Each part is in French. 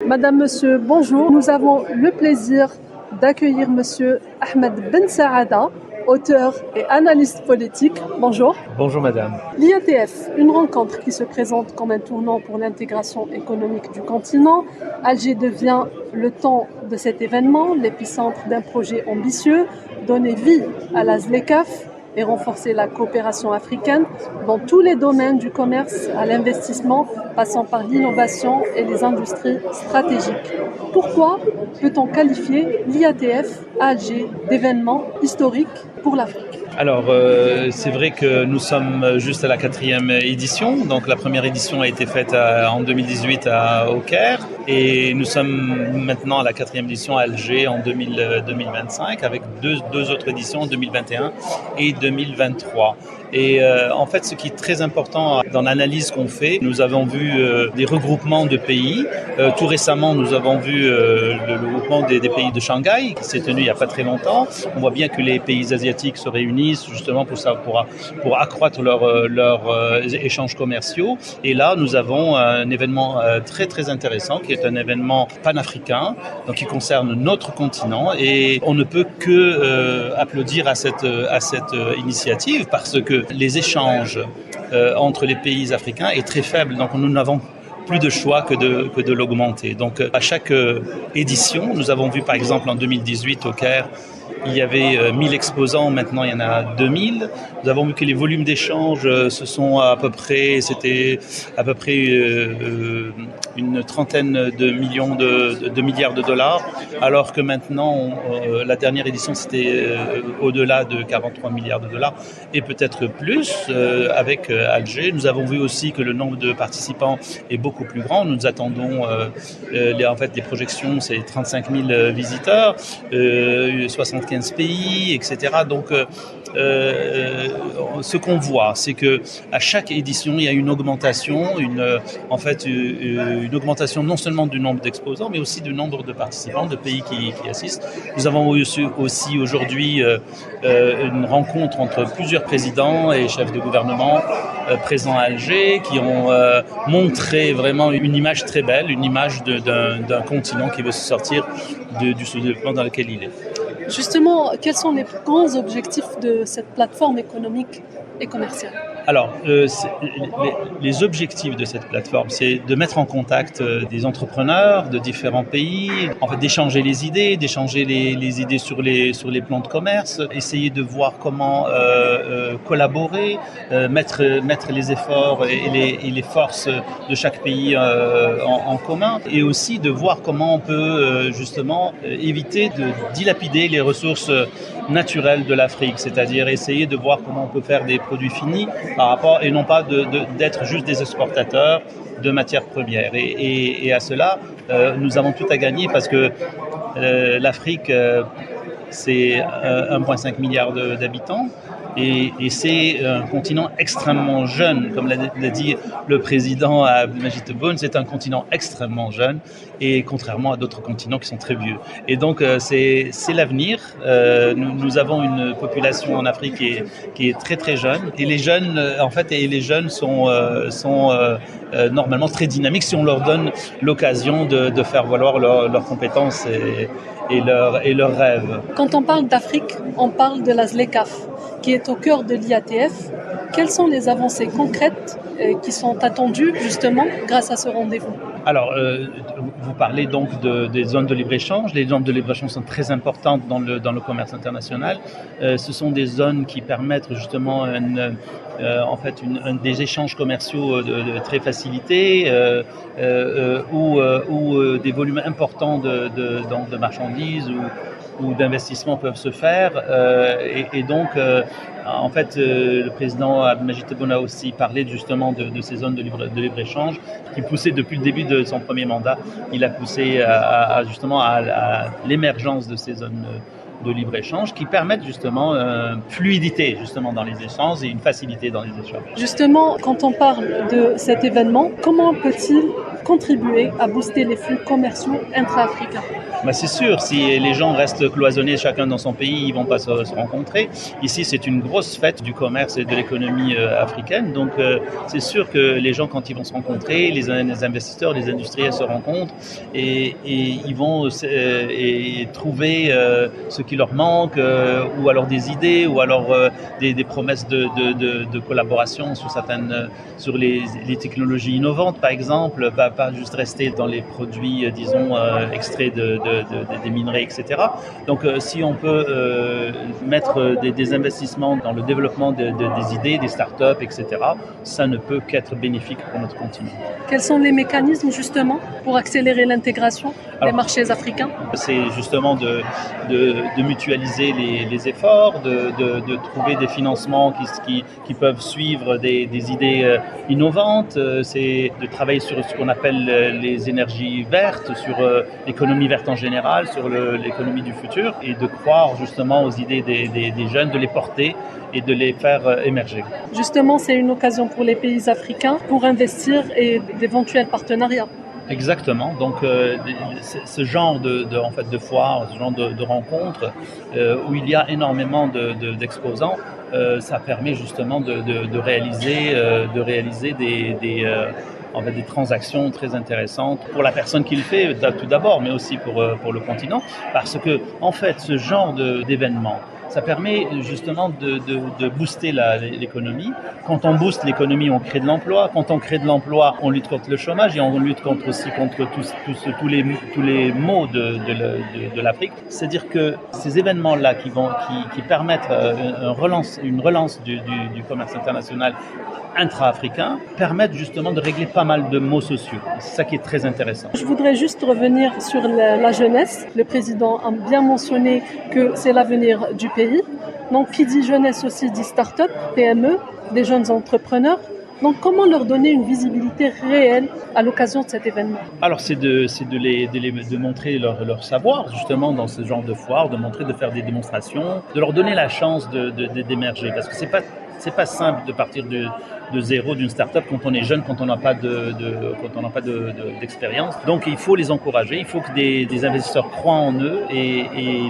Madame, Monsieur, bonjour. Nous avons le plaisir d'accueillir Monsieur Ahmed Ben Saada, auteur et analyste politique. Bonjour. Bonjour madame. L'IATF, une rencontre qui se présente comme un tournant pour l'intégration économique du continent. Alger devient le temps de cet événement, l'épicentre d'un projet ambitieux, donner vie à la ZLECAf et renforcer la coopération africaine dans tous les domaines du commerce à l'investissement, passant par l'innovation et les industries stratégiques. Pourquoi peut-on qualifier l'IATF à Alger d'événement historique pour l'Afrique ? Alors, c'est vrai que nous sommes juste à la 4e édition. Donc, la première édition a été faite en 2018 au Caire. Et nous sommes maintenant à la 4e édition à Alger en 2025 avec deux autres éditions en 2021 et 2023. Et en fait, ce qui est très important dans l'analyse qu'on fait, nous avons vu des regroupements de pays. Tout récemment, nous avons vu le regroupement des pays de Shanghai qui s'est tenu il n'y a pas très longtemps. On voit bien que les pays asiatiques se réunissent justement pour accroître leurs échanges commerciaux. Et là, nous avons un événement très très intéressant qui est un événement panafricain, donc qui concerne notre continent. Et on ne peut que applaudir à cette initiative parce que les échanges entre les pays africains est très faible. Donc nous n'avons plus de choix que de l'augmenter. Donc à chaque édition, nous avons vu par exemple en 2018 au Caire, il y avait 1000 exposants, maintenant il y en a 2000. Nous avons vu que les volumes d'échanges c'était à peu près une trentaine de millions de milliards de dollars, alors que maintenant, la dernière édition, c'était au-delà de 43 milliards de dollars, et peut-être plus avec Alger. Nous avons vu aussi que le nombre de participants est beaucoup plus grand. Nous attendons, les projections, c'est 35 000 visiteurs, 75 pays, etc. Donc, ce qu'on voit, c'est que à chaque édition, il y a une augmentation, une augmentation non seulement du nombre d'exposants, mais aussi du nombre de participants, de pays qui assistent. Nous avons aussi aujourd'hui une rencontre entre plusieurs présidents et chefs de gouvernement présents à Alger qui ont montré vraiment une image très belle, une image d'un continent qui veut se sortir du sous-développement dans lequel il est. Justement, quels sont les plus grands objectifs de cette plateforme économique et commerciale ? Alors, les objectifs de cette plateforme, c'est de mettre en contact des entrepreneurs de différents pays, en fait, d'échanger les idées, d'échanger les idées sur les plans de commerce, essayer de voir comment collaborer, mettre les efforts et les forces de chaque pays en commun, et aussi de voir comment on peut justement éviter de dilapider les ressources naturelles de l'Afrique, c'est-à-dire essayer de voir comment on peut faire des produits finis par rapport, et non pas d'être juste des exportateurs de matières premières. Et à cela, nous avons tout à gagner parce que l'Afrique, c'est 1,5 milliard d'habitants. Et c'est un continent extrêmement jeune, comme l'a dit le président Abdelmajid Tebboune, c'est un continent extrêmement jeune, et contrairement à d'autres continents qui sont très vieux. Et donc c'est l'avenir. Nous avons une population en Afrique qui est très très jeune, et les jeunes sont normalement très dynamiques si on leur donne l'occasion de faire valoir leurs compétences et leurs rêves. Quand on parle d'Afrique, on parle de la ZLECAf, qui est au cœur de l'IATF. Quelles sont les avancées concrètes qui sont attendues justement grâce à ce rendez-vous ? Alors, vous parlez donc des zones de libre-échange. Les zones de libre-échange sont très importantes dans le commerce international. Ce sont des zones qui permettent justement des échanges commerciaux très facilités, où des volumes importants de marchandises ou d'investissements peuvent se faire. Le président Abdelmajid Tebboune a aussi parlé justement de ces zones de libre-échange qui poussaient depuis le début de son premier mandat. Il a poussé à l'émergence de ces zones de libre-échange qui permettent justement fluidité justement dans les échanges et une facilité dans les échanges. Justement, quand on parle de cet événement, comment peut-il contribuer à booster les flux commerciaux intra-africains? C'est sûr, si les gens restent cloisonnés chacun dans son pays, ils ne vont pas se rencontrer. Ici, c'est une grosse fête du commerce et de l'économie africaine. Donc, c'est sûr que les gens, quand ils vont se rencontrer, les investisseurs, les industriels se rencontrent et ils vont trouver ce qui leur manque, ou alors des idées, ou alors des promesses de collaboration sur les technologies innovantes, par exemple, pas juste rester dans les produits, disons, extraits des minerais, etc. Donc, si on peut mettre des investissements dans le développement des idées, des startups, etc., ça ne peut qu'être bénéfique pour notre continent. Quels sont les mécanismes, justement, pour accélérer l'intégration des marchés africains? C'est justement de mutualiser les efforts, de trouver des financements qui peuvent suivre des idées innovantes. C'est de travailler sur ce qu'on appelle les énergies vertes, sur l'économie verte en général, sur l'économie du futur, et de croire justement aux idées des jeunes, de les porter et de les faire émerger. Justement, c'est une occasion pour les pays africains pour investir et d'éventuels partenariats. Exactement. Donc, ce genre de foires, ce genre de rencontres où il y a énormément d'exposants, ça permet justement de réaliser des transactions très intéressantes pour la personne qui le fait tout d'abord, mais aussi pour le continent, parce que en fait, ce genre d'événement, ça permet justement de booster l'économie. Quand on booste l'économie, on crée de l'emploi. Quand on crée de l'emploi, on lutte contre le chômage et on lutte aussi contre tous les maux de l'Afrique. C'est-à-dire que ces événements-là qui permettent une relance du commerce international intra-africain permettent justement de régler pas mal de maux sociaux. C'est ça qui est très intéressant. Je voudrais juste revenir sur la jeunesse. Le président a bien mentionné que c'est l'avenir du pays. Donc, qui dit jeunesse aussi dit start-up, PME, des jeunes entrepreneurs. Donc, comment leur donner une visibilité réelle à l'occasion de cet événement? Alors, c'est de montrer leur savoir, justement, dans ce genre de foire, de faire des démonstrations, de leur donner la chance d'émerger. Parce que c'est pas simple de partir de zéro d'une start-up quand on est jeune, quand on n'a pas d'expérience. Donc, il faut les encourager. Il faut que des investisseurs croient en eux et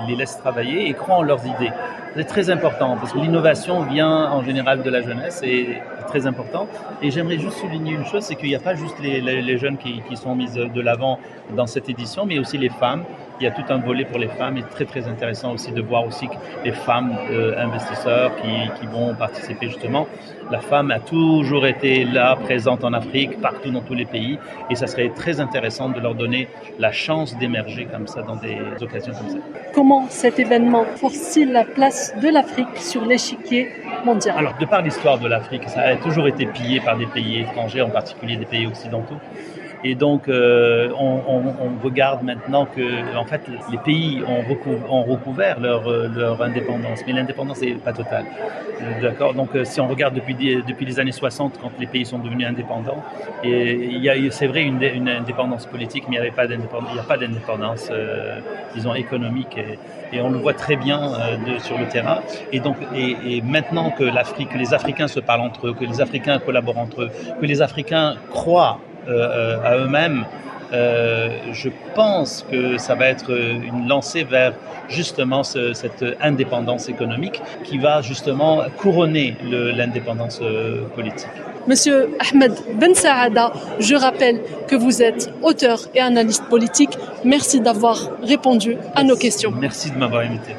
les laissent travailler et croient en leurs idées. C'est très important parce que l'innovation vient en général de la jeunesse et est très important. Et j'aimerais juste souligner une chose, c'est qu'il n'y a pas juste les jeunes qui sont mis de l'avant dans cette édition, mais aussi les femmes. Il y a tout un volet pour les femmes et très très intéressant aussi de voir aussi que les femmes investisseurs qui vont participer justement. La femme a toujours été là, présente en Afrique, partout dans tous les pays, et ça serait très intéressant de leur donner la chance d'émerger comme ça dans des occasions comme ça. Comment cet événement force-t-il la place de l'Afrique sur l'échiquier mondial? Alors, de par l'histoire de l'Afrique, ça a toujours été pillé par des pays étrangers, en particulier des pays occidentaux. Et donc, on regarde maintenant que, en fait, les pays ont recouvert leur indépendance, mais l'indépendance n'est pas totale. D'accord. Donc, si on regarde depuis les années 60, quand les pays sont devenus indépendants, et il y a, c'est vrai, une indépendance politique, mais il n'y a pas d'indépendance, disons, économique, et on le voit très bien sur le terrain. Et donc, et maintenant que les Africains se parlent entre eux, que les Africains collaborent entre eux, que les Africains croient à eux-mêmes, je pense que ça va être une lancée vers justement cette indépendance économique qui va justement couronner l'indépendance politique. Monsieur Ahmed Ben Saada, je rappelle que vous êtes auteur et analyste politique. Merci d'avoir répondu à nos questions. Merci de m'avoir invité.